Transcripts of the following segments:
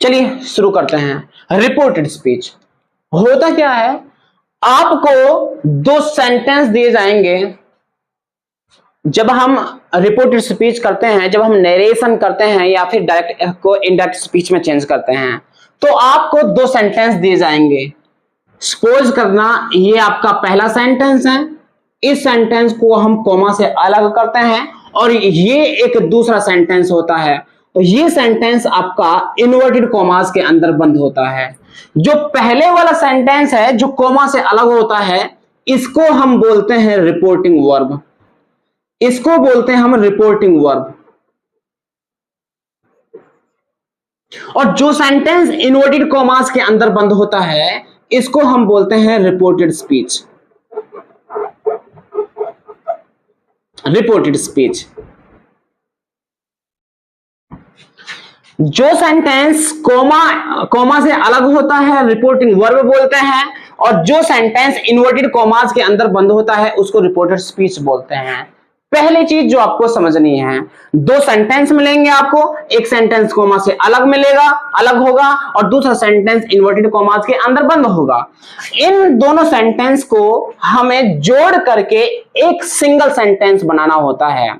चलिए शुरू करते हैं। रिपोर्टेड स्पीच होता क्या है, आपको दो सेंटेंस दिए जाएंगे। जब हम रिपोर्टेड स्पीच करते हैं, जब हम नरेशन करते हैं या फिर डायरेक्ट को इनडायरेक्ट स्पीच में चेंज करते हैं, तो आपको दो सेंटेंस दिए जाएंगे। सपोज करना ये आपका पहला सेंटेंस है, इस सेंटेंस को हम कॉमा से अलग करते हैं और ये एक दूसरा सेंटेंस होता है, तो ये सेंटेंस आपका इन्वर्टेड कॉमास के अंदर बंद होता है। जो पहले वाला सेंटेंस है जो कॉमा से अलग होता है, इसको हम बोलते हैं रिपोर्टिंग वर्ब। इसको बोलते हैं हम रिपोर्टिंग वर्ब। और जो सेंटेंस इन्वर्टेड कॉमास के अंदर बंद होता है, इसको हम बोलते हैं रिपोर्टेड स्पीच। Reported speech. जो सेंटेंस कॉमा से अलग होता है रिपोर्टिंग वर्ब बोलते हैं, और जो सेंटेंस इन्वर्टेड कॉमास के अंदर बंद होता है उसको रिपोर्टेड स्पीच बोलते हैं। पहली चीज जो आपको समझनी है, दो सेंटेंस मिलेंगे आपको, एक सेंटेंस कॉमा से अलग होगा और दूसरा सेंटेंस इन्वर्टेड कॉमास के अंदर बंद होगा। इन दोनों सेंटेंस को हमें जोड़ करके एक सिंगल सेंटेंस बनाना होता है।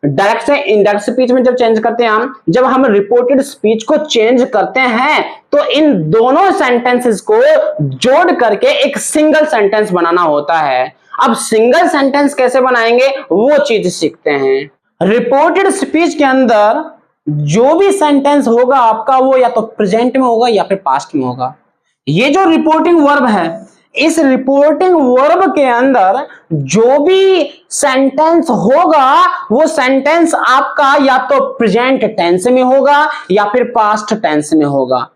डायरेक्ट से इनडायरेक्ट स्पीच में जब चेंज करते हैं जब हम रिपोर्टेड स्पीच को चेंज करते हैं, तो इन दोनों सेंटेंसेस को जोड़ करके एक सिंगल सेंटेंस बनाना होता है। अब सिंगल सेंटेंस कैसे बनाएंगे वो चीज सीखते हैं। रिपोर्टेड स्पीच के अंदर जो भी सेंटेंस होगा आपका, वो या तो प्रेजेंट में होगा या फिर पास्ट में होगा। ये जो रिपोर्टिंग वर्ब है, इस रिपोर्टिंग वर्ब के अंदर जो भी सेंटेंस होगा, वो सेंटेंस आपका या तो प्रेजेंट टेंस में होगा या फिर पास्ट टेंस में होगा।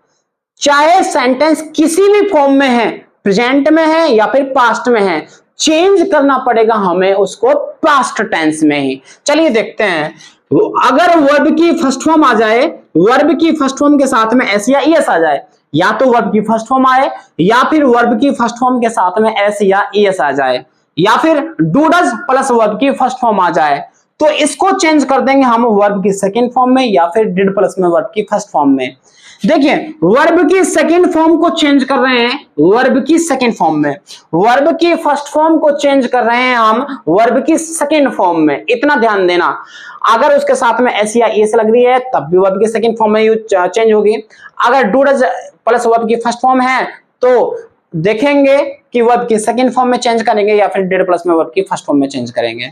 चाहे सेंटेंस किसी भी फॉर्म में है, प्रेजेंट में है या फिर पास्ट में है, चेंज करना पड़ेगा हमें उसको पास्ट टेंस में ही। चलिए देखते हैं। अगर वर्ब की फर्स्ट फॉर्म आ जाए, वर्ब की फर्स्ट फॉर्म के साथ में एस या ईएस आ जाए, या तो वर्ब की फर्स्ट फॉर्म आए या फिर वर्ब की फर्स्ट फॉर्म के साथ में एस या ईएस आ जाए, या फिर डू डज प्लस वर्ब की फर्स्ट फॉर्म आ जाए, तो इसको चेंज कर देंगे हम वर्ब की सेकंड फॉर्म में या फिर डिड प्लस में वर्ब की फर्स्ट फॉर्म में। देखिए वर्ब की सेकंड फॉर्म को चेंज कर रहे हैं वर्ब की सेकंड फॉर्म में, वर्ब की फर्स्ट फॉर्म को चेंज कर रहे हैं हम वर्ब की सेकंड फॉर्म में। इतना ध्यान देना, अगर उसके साथ में एस या ईएस लग रही है तब भी वर्ब की सेकंड फॉर्म में चेंज होगी। अगर डू डज प्लस वर्ब की फर्स्ट फॉर्म है तो देखेंगे कि वर्ब की सेकंड फॉर्म में चेंज करेंगे या फिर डिड प्लस में वर्ब की फर्स्ट फॉर्म में चेंज करेंगे।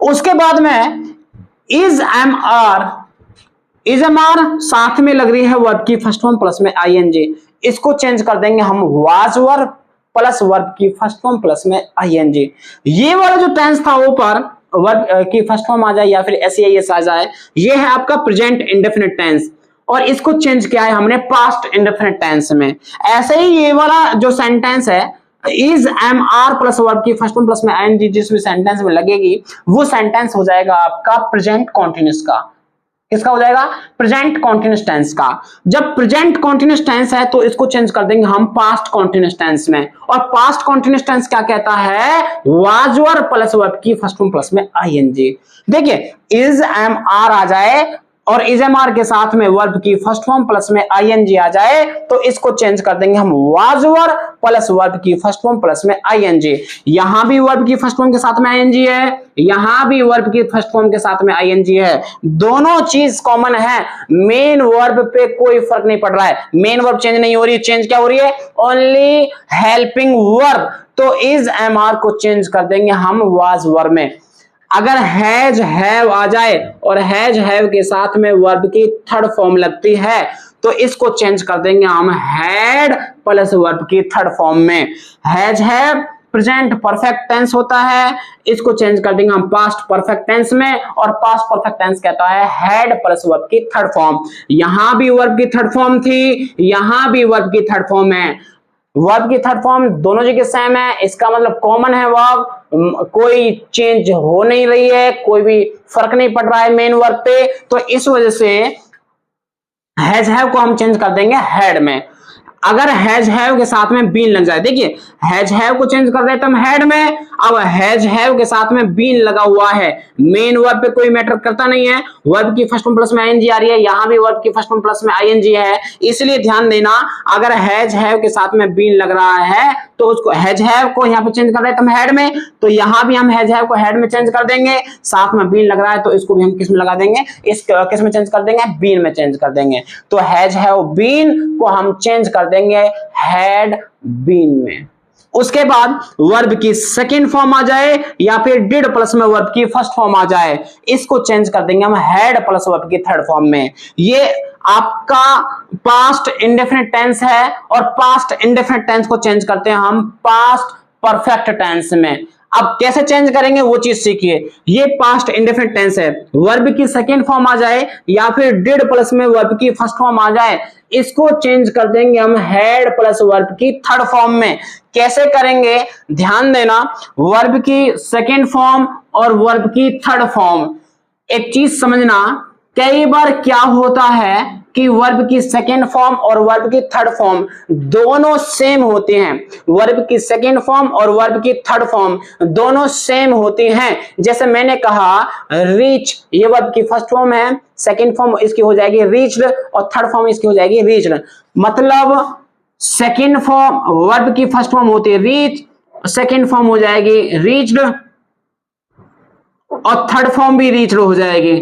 उसके बाद में इज एम आर साथ में लग रही है वर्ब की फर्स्ट फॉर्म प्लस में आईएनजी, इसको चेंज कर देंगे हम वाज वर्ब प्लस वर्ब की फर्स्ट फॉर्म प्लस में आईएनजी। ये वाला जो टेंस था ऊपर वर्ब की फर्स्ट फॉर्म आ जाए या फिर एस या ईएस आ जाए, ये है आपका प्रेजेंट इंडेफिनिट टेंस, और इसको चेंज किया है हमने पास्ट इंडेफिनिट टेंस में। ऐसे ही ये वाला जो सेंटेंस है is am are plus verb की फर्स्ट फॉर्म प्लस में आईएनजी जिस भी सेंटेंस में लगेगी, वो सेंटेंस हो जाएगा आपका प्रेजेंट कॉन्टिन्यूस का। किसका हो जाएगा? प्रेजेंट कॉन्टिन्यूस टेंस का। जब प्रेजेंट कॉन्टिन्यूस टेंस है तो इसको चेंज कर देंगे हम पास्ट कॉन्टिन्यूस टेंस में। और पास्ट कॉन्टिन्यूस टेंस क्या कहता है? वाज वर्ब प्लस वर्ब की फर्स्ट फॉर्म प्लस में आईएनजी। देखिए इज एम आर आ जाए और इज एम आर के साथ में वर्ब की फर्स्ट फॉर्म प्लस में आईएनजी आ जाए, तो इसको चेंज कर देंगे हम वाज वर्ब प्लस वर्ब की फर्स्ट फॉर्म प्लस में आईएनजी। यहां भी वर्ब की फर्स्ट फॉर्म के साथ में आईएनजी है, यहां भी वर्ब की फर्स्ट फॉर्म के साथ में आईएनजी है, दोनों चीज कॉमन है। मेन वर्ब पे कोई फर्क नहीं पड़ रहा है, मेन वर्ब चेंज नहीं हो रही है, चेंज क्या हो रही है? Only helping verb. तो इज एम आर को चेंज कर देंगे हम वाज वर्ब में। अगर हैज हैव आ जाए और हैज हैव के साथ में वर्ब की थर्ड फॉर्म लगती है, तो इसको चेंज कर देंगे हम हैड प्लस वर्ब की थर्ड फॉर्म में। Has have present perfect tense होता है, इसको चेंज कर देंगे हम पास्ट परफेक्ट टेंस में, और पास्ट परफेक्ट टेंस कहता है हैड प्लस वर्ब की थर्ड फॉर्म। यहां भी वर्ब की थर्ड फॉर्म थी, यहां भी वर्ब की थर्ड फॉर्म है। वर्ब की थर्ड फॉर्म दोनों जगह सेम है, इसका मतलब कॉमन है वर्ब, कोई चेंज हो नहीं रही है, कोई भी फर्क नहीं पड़ रहा है मेन वर्ब पे, तो इस वजह से हैज हैव को हम चेंज कर देंगे हैड में। अगर हैज हैव के साथ में बीन लग जाए, देखिए हैज हैव को चेंज कर देते हम हैड में, अब हैज हैव के साथ में बीन लगा हुआ है, मेन वर्ब पे कोई मैटर करता नहीं है, वर्ब की फर्स्ट फॉर्म प्लस में आईएनजी आ रही है, यहां भी वर्ब की फर्स्ट फॉर्म प्लस में आईएनजी है, इसलिए ध्यान देना अगर हैज हैव के साथ में बीन लग रहा है तो उसको हैज हैव को यहां पे चेंज कर देते हम हैड में, तो यहां भी हम हैज हैव को हैड में चेंज कर देंगे, साथ में बीन लग रहा है तो इसको भी हम किस में लगा देंगे, इस किस में चेंज कर देंगे, बीन में चेंज कर देंगे, तो हैज हैव बीन को हम चेंज कर देंगे हैड बीन में। उसके बाद वर्ब की सेकेंड फॉर्म आ जाए या फिर डिड प्लस में वर्ब की फर्स्ट फॉर्म आ जाए, इसको चेंज कर देंगे हम हैड प्लस वर्ब की थर्ड फॉर्म में। ये आपका पास्ट इंडेफिनिट टेंस है और पास्ट इंडेफिनिट टेंस को चेंज करते हैं हम पास्ट परफेक्ट टेंस में। अब कैसे चेंज करेंगे वो चीज सीखिए। ये पास्ट इंडेफिनिट टेंस है, वर्ब की सेकेंड फॉर्म आ जाए या फिर डिड प्लस में वर्ब की फर्स्ट फॉर्म आ जाए, इसको चेंज कर देंगे हम हैड प्लस वर्ब की थर्ड फॉर्म में। कैसे करेंगे ध्यान देना, वर्ब की सेकेंड फॉर्म और वर्ब की थर्ड फॉर्म, एक चीज समझना, कई बार क्या होता है कि वर्ब की सेकेंड फॉर्म और वर्ब की थर्ड फॉर्म दोनों सेम होते हैं, वर्ब की सेकेंड फॉर्म और वर्ब की थर्ड फॉर्म दोनों सेम होती हैं। जैसे मैंने कहा रीच, ये वर्ब की फर्स्ट फॉर्म है, सेकेंड फॉर्म इसकी हो जाएगी रीच्ड और थर्ड फॉर्म इसकी हो जाएगी रीच्ड। मतलब सेकेंड फॉर्म वर्ब की फर्स्ट फॉर्म होती है रीच, सेकेंड फॉर्म हो जाएगी रीच्ड और थर्ड फॉर्म भी रीच्ड हो जाएगी,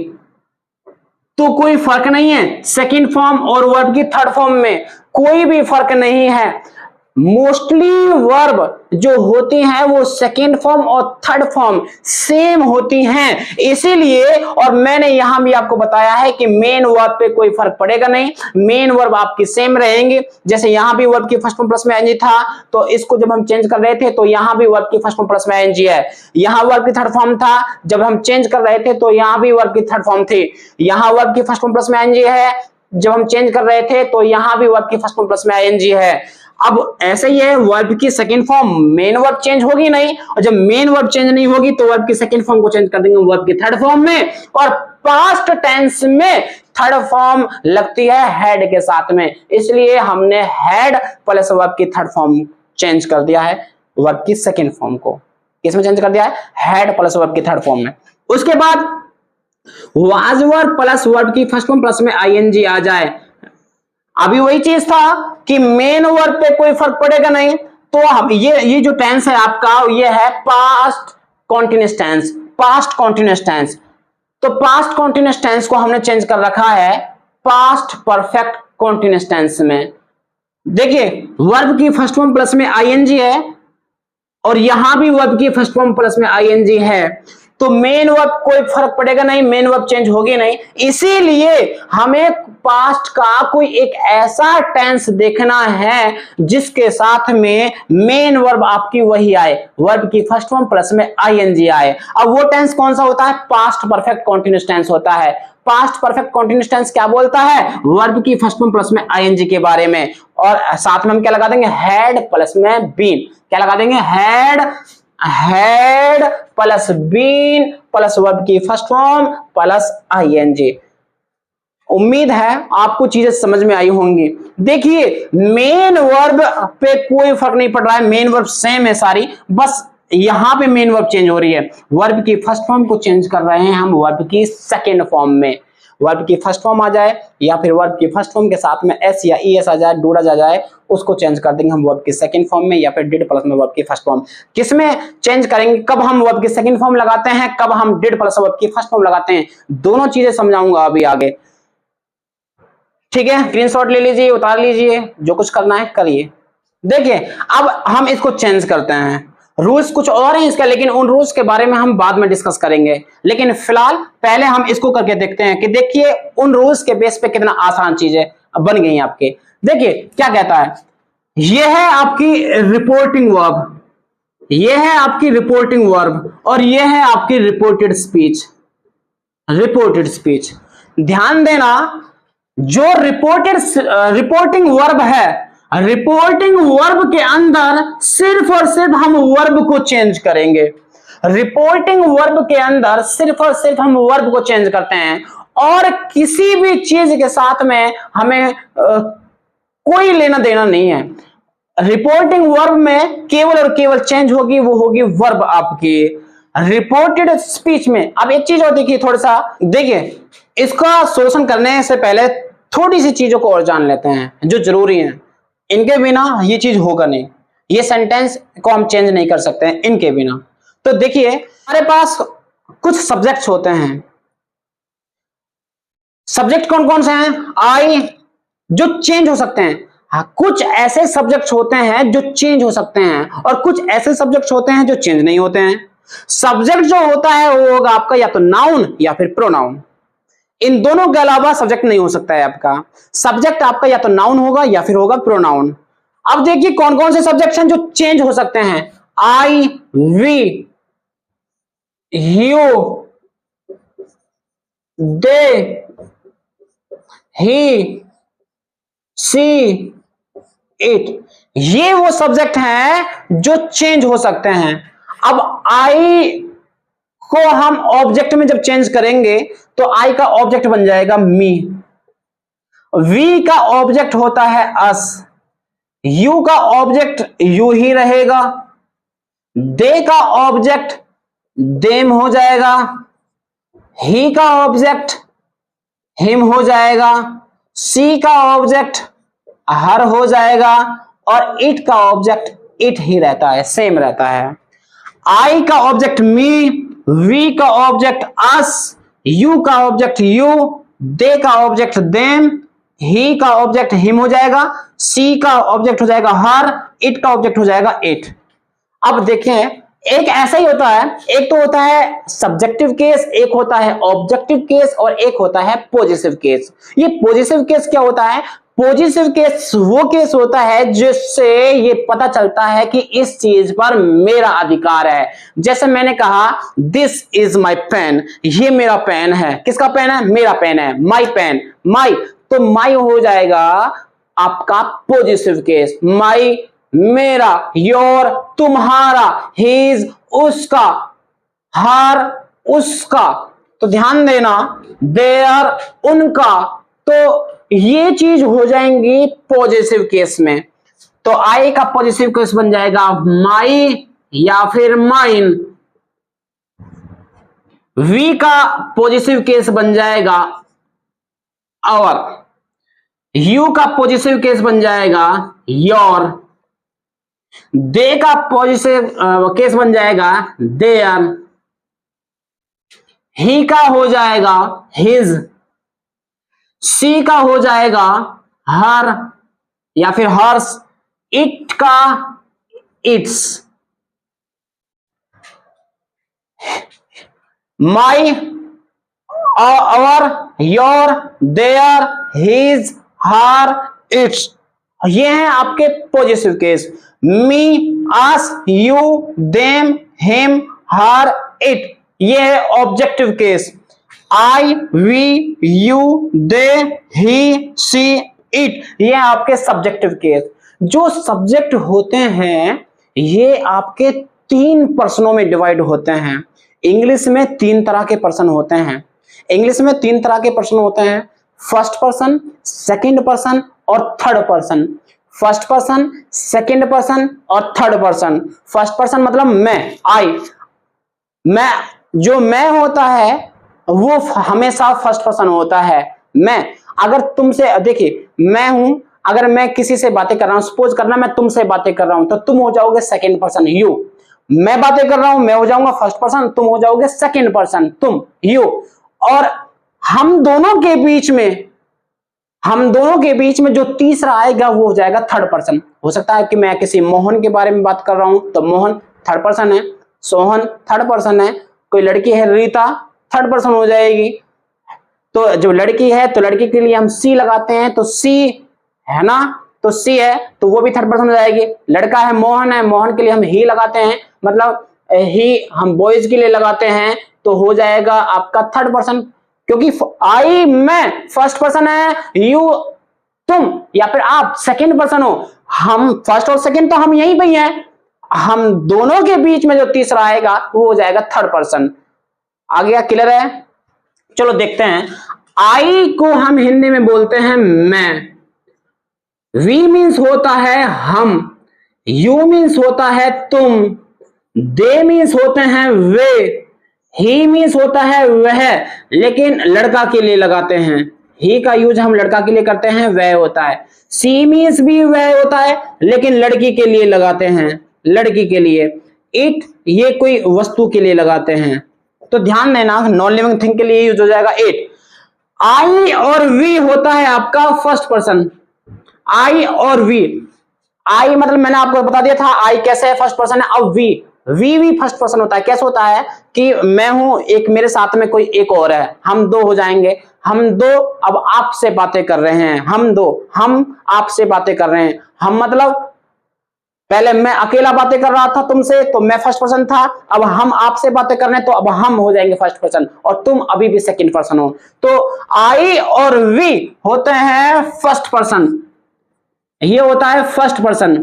तो कोई फर्क नहीं है सेकेंड फॉर्म और वर्ब की थर्ड फॉर्म में, कोई भी फर्क नहीं है। मोस्टली वर्ब जो होती हैं वो सेकेंड फॉर्म और थर्ड फॉर्म सेम होती हैं, इसीलिए और मैंने यहां भी आपको बताया है कि मेन वर्ब पे कोई फर्क पड़ेगा नहीं, मेन वर्ब आपकी सेम रहेंगे। जैसे यहां भी वर्ब की फर्स्ट फॉर्म प्लस में आईएनजी था, तो इसको जब हम चेंज कर रहे थे तो यहां भी वर्ब की फर्स्ट फॉर्म प्लस में आईएनजी है, यहां वर्ब की थर्ड फॉर्म था, जब हम चेंज कर रहे थे तो यहां भी वर्ब की थर्ड फॉर्म थी, यहां वर्ब की फर्स्ट फॉर्म प्लस में आईएनजी है, जब हम चेंज कर रहे थे तो यहां भी वर्ब की फर्स्ट फॉर्म प्लस में आईएनजी है। अब ऐसे ही है, वर्ब की second form main verb change होगी नहीं, और जब मेन वर्ब चेंज नहीं होगी तो वर्ब की सेकंड फॉर्म को चेंज कर देंगे वर्ब की थर्ड फॉर्म में, और पास्ट टेंस में थर्ड फॉर्म लगती है हैड के साथ में, इसलिए हमने हैड प्लस वर्ब की थर्ड फॉर्म चेंज कर दिया है वर्ब की सेकंड फॉर्म को, किसमें चेंज कर दिया है, हैड प्लस वर्ब की थर्ड फॉर्म में। उसके बाद वाज वर्ब प्लस वर्ब की फर्स्ट फॉर्म प्लस में आईएनजी आ जाए, अभी वही चीज था कि मेन वर्ब पे कोई फर्क पड़ेगा नहीं, तो हम ये जो टेंस है आपका ये है past continuous tense, past continuous tense, तो पास्ट कॉन्टिन्यूअस टेंस को हमने चेंज कर रखा है पास्ट परफेक्ट कॉन्टिन्यूअस टेंस में। देखिए वर्ब की फर्स्ट फॉर्म प्लस में आईएनजी है और यहां भी वर्ब की फर्स्ट फॉर्म प्लस में आईएनजी है, तो मेन वर्ब कोई फर्क पड़ेगा नहीं, मेन वर्ब चेंज होगी नहीं, इसीलिए हमें पास्ट का कोई एक ऐसा टेंस देखना है जिसके साथ में मेन वर्ब आपकी वही आए, वर्ब की फर्स्ट फॉर्म प्लस में आईएनजी आए। अब वो टेंस कौन सा होता है, पास्ट परफेक्ट कॉन्टिन्यूअस टेंस होता है। पास्ट परफेक्ट कॉन्टिन्यूअस टेंस क्या बोलता है, वर्ब की फर्स्ट फॉर्म प्लस में आईएनजी के बारे में, और साथ में हम क्या लगा देंगे, हैड प्लस में बीन, क्या लगा देंगे, had plus been plus verb की फर्स्ट फॉर्म प्लस आईएनजी। उम्मीद है आपको चीजें समझ में आई होंगी। देखिए मेन वर्ब पे कोई फर्क नहीं पड़ रहा है, मेन वर्ब सेम है सारी, बस यहां पे मेन वर्ब चेंज हो रही है, वर्ब की फर्स्ट फॉर्म को चेंज कर रहे हैं हम वर्ब की सेकेंड फॉर्म में। वर्ब की फर्स्ट फॉर्म आ जाए या फिर वर्ब की फर्स्ट फॉर्म के साथ में एस या ईएस आ जाए, डूडज आ जाए, उसको चेंज कर देंगे हम वर्ब की सेकंड फॉर्म में या फिर डिड प्लस में वर्ब की फर्स्ट फॉर्म। किसमें चेंज करेंगे, कब हम वर्ब की सेकंड फॉर्म लगाते हैं, कब हम डिड प्लस वर्ब की फर्स्ट फॉर्म लगाते हैं, दोनों चीजें समझाऊंगा अभी आगे, ठीक है। स्क्रीनशॉट ले लीजिए, उतार लीजिए, जो कुछ करना है करिए। देखिए अब हम इसको चेंज करते हैं, रूल्स कुछ और हैं इसका, लेकिन उन रूल्स के बारे में हम बाद में डिस्कस करेंगे, लेकिन फिलहाल पहले हम इसको करके देखते हैं कि देखिए उन रूल्स के बेस पे कितना आसान चीजें बन गई आपके। देखिए क्या कहता है, यह है आपकी रिपोर्टिंग वर्ब, यह है आपकी रिपोर्टिंग वर्ब और यह है आपकी रिपोर्टेड स्पीच, रिपोर्टेड स्पीच। ध्यान देना जो रिपोर्टिंग वर्ब है, रिपोर्टिंग वर्ब के अंदर सिर्फ और सिर्फ हम वर्ब को चेंज करेंगे, रिपोर्टिंग वर्ब के अंदर सिर्फ और सिर्फ हम वर्ब को चेंज करते हैं, और किसी भी चीज के साथ में हमें कोई लेना देना नहीं है। रिपोर्टिंग वर्ब में केवल और केवल चेंज होगी, वो होगी वर्ब आपकी। रिपोर्टेड स्पीच में अब एक चीज और देखिए, थोड़ा सा देखिए, इसका सोल्यूशन करने से पहले थोड़ी सी चीजों को और जान लेते हैं जो जरूरी है। इनके बिना ये चीज होगा नहीं, ये सेंटेंस को हम चेंज नहीं कर सकते हैं इनके बिना। तो देखिए, हमारे पास कुछ सब्जेक्ट्स होते हैं। सब्जेक्ट कौन कौन से हैं? आई, जो चेंज हो सकते हैं। हाँ, कुछ ऐसे सब्जेक्ट्स होते हैं जो चेंज हो सकते हैं और कुछ ऐसे सब्जेक्ट्स होते हैं जो चेंज नहीं होते हैं। सब्जेक्ट जो होता है वो होगा आपका या तो नाउन या फिर प्रोनाउन। इन दोनों के अलावा सब्जेक्ट नहीं हो सकता है आपका। सब्जेक्ट आपका या तो नाउन होगा या फिर होगा प्रोनाउन। अब देखिए कौन कौन से सब्जेक्ट्स हैं जो चेंज हो सकते हैं। I, we, you, they, he, she, it, ये वो सब्जेक्ट हैं जो चेंज हो सकते हैं। अब आई को हम ऑब्जेक्ट में जब चेंज करेंगे तो आई का ऑब्जेक्ट बन जाएगा मी। वी का ऑब्जेक्ट होता है अस। यू का ऑब्जेक्ट यू ही रहेगा। दे का ऑब्जेक्ट देम हो जाएगा। ही का ऑब्जेक्ट हिम हो जाएगा। सी का ऑब्जेक्ट हर हो जाएगा और इट का ऑब्जेक्ट इट ही रहता है, सेम रहता है। आई का ऑब्जेक्ट मी, वी का ऑब्जेक्ट अस, यू का ऑब्जेक्ट यू, दे का ऑब्जेक्ट देम, ही का ऑब्जेक्ट हिम हो जाएगा, सी का ऑब्जेक्ट हो जाएगा हर, इट का ऑब्जेक्ट हो जाएगा इट। अब देखें, एक ऐसा ही होता है, एक तो होता है सब्जेक्टिव केस, एक होता है ऑब्जेक्टिव केस और एक होता है पॉजिटिव केस। ये पॉजिटिव केस क्या होता है? पॉजिटिव केस वो केस होता है जिससे ये पता चलता है कि इस चीज पर मेरा अधिकार है। जैसे मैंने कहा दिस इज माई पेन, ये मेरा पेन है। किसका पेन है? मेरा पेन है। माई पेन, माई, तो माई हो जाएगा आपका पॉजिटिव केस। माई मेरा, योर तुम्हारा, हिज उसका, हर उसका। तो ध्यान देना, देयर उनका, तो ये चीज हो जाएंगी पॉजिटिव केस में। तो आई का पॉजिटिव केस बन जाएगा माई या फिर माइन। वी का पॉजिटिव केस बन जाएगा आवर। यू का पॉजिटिव केस बन जाएगा योर। दे का पॉजिटिव केस बन जाएगा देयर। ही का हो जाएगा हिज। सी का हो जाएगा हर या फिर हर्स। इट का its. My, our, your, their, his, her, its, ये हैं आपके positive case. Me, us, you, them, him, her, it, ये है objective case. I, we, you, they, he, she, it, ये है आपके सब्जेक्टिव केस। जो सब्जेक्ट होते हैं ये आपके 3 पर्सनों में डिवाइड होते हैं। इंग्लिश में 3 तरह के पर्सन होते हैं। इंग्लिश में 3 तरह के पर्सन होते हैं, फर्स्ट पर्सन, सेकंड पर्सन और third person. First person, second person और थर्ड पर्सन। फर्स्ट पर्सन मतलब मैं, आई। मैं, जो मैं होता है वो हमेशा फर्स्ट पर्सन होता है। मैं, अगर तुमसे, देखिए मैं हूं, अगर मैं किसी से बातें कर रहा हूं, सपोज करना मैं तुमसे बातें कर रहा हूं, तो तुम हो जाओगे सेकंड पर्सन, यू। मैं बातें कर रहा हूं, मैं हो जाऊंगा फर्स्ट पर्सन, तुम हो जाओगे सेकंड पर्सन, तुम, यू। और हम दोनों के बीच में जो तीसरा आएगा वो हो जाएगा थर्ड पर्सन। हो सकता है कि मैं किसी मोहन के बारे में बात कर रहा हूं तो मोहन थर्ड पर्सन है, सोहन थर्ड पर्सन है। कोई लड़की है रीता, थर्ड पर्सन हो जाएगी। तो जो लड़की है तो लड़की के लिए हम सी लगाते हैं, तो सी है ना, तो सी है तो वो भी थर्ड पर्सन हो जाएगी। लड़का है मोहन है, मोहन के लिए हम ही लगाते हैं, मतलब ही हम बॉयज के लिए लगाते हैं, तो हो जाएगा आपका थर्ड पर्सन। क्योंकि आई मैं फर्स्ट पर्सन है, यू तुम या फिर आप सेकंड पर्सन हो, हम फर्स्ट और सेकंड तो हम यहीं पे ही हैं। हम दोनों के बीच में जो तीसरा आएगा वो हो जाएगा थर्ड पर्सन। आ गया? क्लियर है? चलो देखते हैं। आई को हम हिंदी में बोलते हैं मैं। वी मीन्स होता है हम, यू मीन्स होता है तुम, दे मीन्स होते हैं वे, ही मीन्स होता है वह, लेकिन लड़का के लिए लगाते हैं। ही का यूज हम लड़का के लिए करते हैं, वह होता है। सी मीन्स भी वह होता है, लेकिन लड़की के लिए लगाते हैं, लड़की के लिए। इट ये कोई वस्तु के लिए लगाते हैं। तो ध्यान देना, नॉन लिविंग थिंग के लिए यूज हो जाएगा इट। आई और वी होता है आपका फर्स्ट पर्सन। आई और वी, आई मतलब मैंने आपको बता दिया था आई कैसे है, फर्स्ट पर्सन है। अब वी, वी भी फर्स्ट पर्सन होता है। कैसे होता है कि मैं हूं एक, मेरे साथ में कोई एक और है, हम दो हो जाएंगे। हम दो अब आपसे बातें कर रहे हैं, हम दो, हम आपसे बातें कर रहे हैं। हम मतलब पहले मैं अकेला बातें कर रहा था तुमसे, तो मैं फर्स्ट पर्सन था। अब हम आपसे बातें कर रहे हैं, तो अब हम हो जाएंगे फर्स्ट पर्सन, और तुम अभी भी सेकंड पर्सन हो। तो आई और वी होते हैं फर्स्ट पर्सन, ये होता है फर्स्ट पर्सन।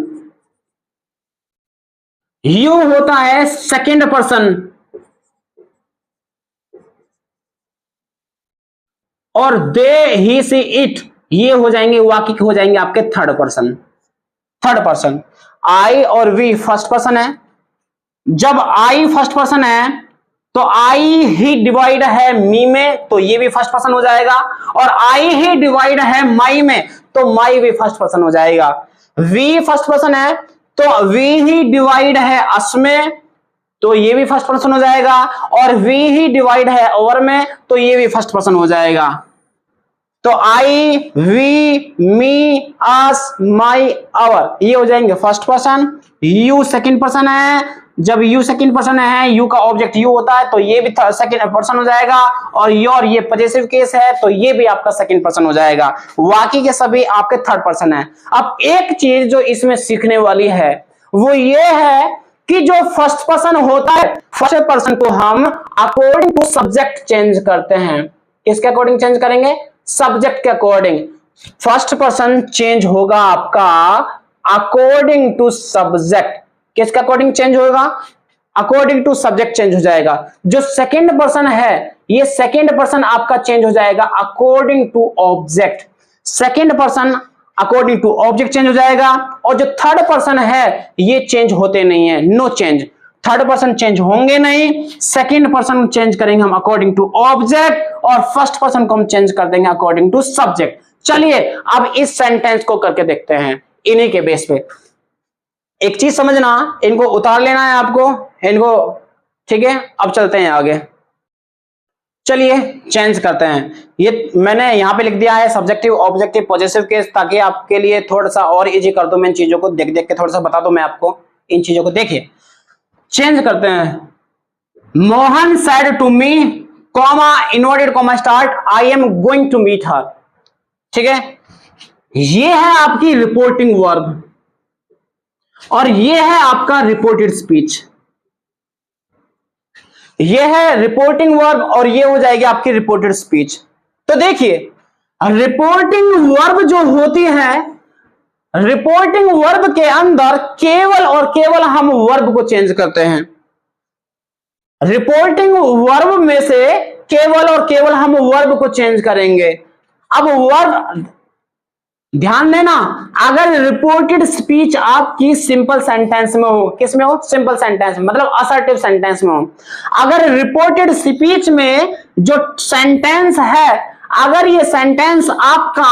यू होता है सेकंड पर्सन, और दे ही सी इट ये हो जाएंगे, वाकई हो जाएंगे आपके थर्ड पर्सन। थर्ड पर्सन, आई और वी फर्स्ट पर्सन है। जब आई फर्स्ट पर्सन है तो आई ही डिवाइड है मी में, तो ये भी फर्स्ट पर्सन हो जाएगा। और आई ही डिवाइड है माई में, तो माई भी फर्स्ट पर्सन हो जाएगा। वी फर्स्ट पर्सन है तो वी ही डिवाइड है अस में, तो ये भी फर्स्ट पर्सन हो जाएगा। और वी ही डिवाइड है ओवर में, तो ये भी फर्स्ट पर्सन हो जाएगा। तो आई, we, me, us, my, our ये हो जाएंगे first person. You second person है। जब यू सेकंड पर्सन है, यू का ऑब्जेक्ट यू होता है, तो ये भी सेकंड पर्सन हो जाएगा। और योर ये पॉजेसिव केस है, तो ये भी आपका सेकंड पर्सन हो जाएगा। बाकी के सभी आपके थर्ड पर्सन है। अब एक चीज जो इसमें सीखने वाली है वो ये है कि जो फर्स्ट पर्सन होता है, फर्स्ट पर्सन को हम अकॉर्डिंग टू सब्जेक्ट चेंज करते हैं। किसके अकॉर्डिंग चेंज करेंगे? सब्जेक्ट के अकॉर्डिंग। फर्स्ट पर्सन चेंज होगा आपका अकॉर्डिंग टू सब्जेक्ट। किसके अकॉर्डिंग चेंज होगा? अकॉर्डिंग टू सब्जेक्ट चेंज हो जाएगा। जो सेकंड पर्सन है, ये सेकंड पर्सन आपका चेंज हो जाएगा according to object. Second person according to object change हो जाएगा। और जो थर्ड पर्सन है ये चेंज होते नहीं है, no change. Third person change होंगे नहीं, सेकंड पर्सन चेंज करेंगे हम अकॉर्डिंग टू ऑब्जेक्ट, और फर्स्ट पर्सन को हम चेंज कर देंगे अकॉर्डिंग टू सब्जेक्ट। चलिए अब इस सेंटेंस को करके देखते हैं इन्हीं के बेस पे। एक चीज समझना, इनको उतार लेना है आपको, इनको, ठीक है। अब चलते हैं आगे, चलिए चेंज करते हैं। ये मैंने यहां पे लिख दिया है सब्जेक्टिव, ऑब्जेक्टिव, पॉजिटिव केस, ताकि आपके लिए थोड़ा सा और इजी कर दूं। मैं इन चीजों को देख देख के थोड़ा सा बता दूं मैं आपको इन चीजों को। देखिए चेंज करते हैं। Mohan said to me, comma, inverted comma start, I am going to meet her. ठीक है, ये है आपकी रिपोर्टिंग वर्ब और ये है आपका रिपोर्टेड स्पीच। ये है रिपोर्टिंग वर्ब और ये हो जाएगी आपकी रिपोर्टेड स्पीच। तो देखिए रिपोर्टिंग वर्ब जो होती है, रिपोर्टिंग वर्ब के अंदर केवल और केवल हम वर्ब को चेंज करते हैं। रिपोर्टिंग वर्ब में से केवल और केवल हम वर्ब को चेंज करेंगे। अब वर्ब ध्यान देना, अगर रिपोर्टेड स्पीच आपकी सिंपल सेंटेंस में हो, किस में हो? सिंपल सेंटेंस में, मतलब असर्टिव सेंटेंस में हो। अगर रिपोर्टेड स्पीच में जो सेंटेंस है, अगर ये सेंटेंस आपका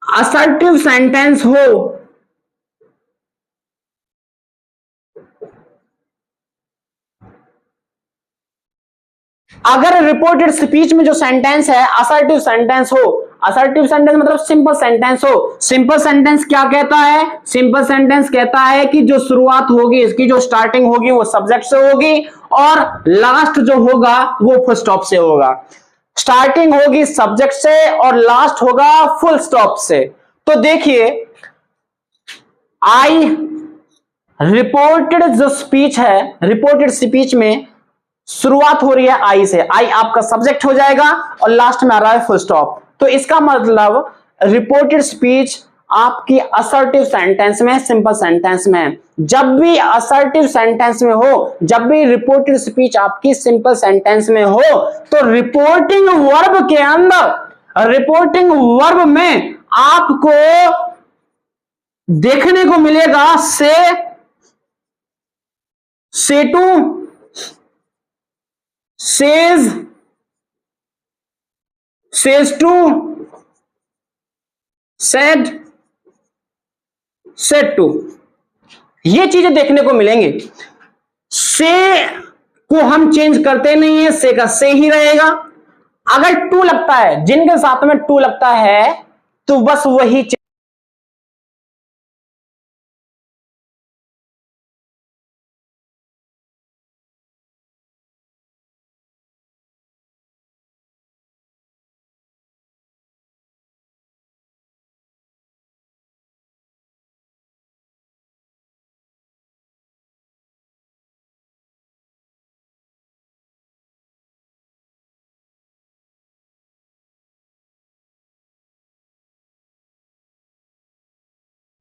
असर्टिव सेंटेंस हो, अगर रिपोर्टेड स्पीच में जो सेंटेंस है असर्टिव सेंटेंस हो, असर्टिव सेंटेंस मतलब सिंपल सेंटेंस हो। सिंपल सेंटेंस क्या कहता है? सिंपल सेंटेंस कहता है कि जो शुरुआत होगी, इसकी जो स्टार्टिंग होगी वो सब्जेक्ट से होगी और लास्ट जो होगा वो फुल स्टॉप से होगा। स्टार्टिंग होगी सब्जेक्ट से और लास्ट होगा फुल स्टॉप से। तो देखिए आई, रिपोर्टेड जो स्पीच है, रिपोर्टेड स्पीच में शुरुआत हो रही है आई से, आई आपका सब्जेक्ट हो जाएगा और लास्ट में आ रहा है फुल स्टॉप। तो इसका मतलब रिपोर्टेड स्पीच आपकी असर्टिव सेंटेंस में, सिंपल सेंटेंस में। जब भी असर्टिव सेंटेंस में हो, जब भी रिपोर्टेड स्पीच आपकी सिंपल सेंटेंस में हो, तो रिपोर्टिंग वर्ब के अंदर, रिपोर्टिंग वर्ब में आपको देखने को मिलेगा say to, says to, said, said to, ये चीजें देखने को मिलेंगे। से को हम चेंज करते नहीं है, से का से ही रहेगा। अगर टू लगता है, जिनके साथ में टू लगता है तो बस वही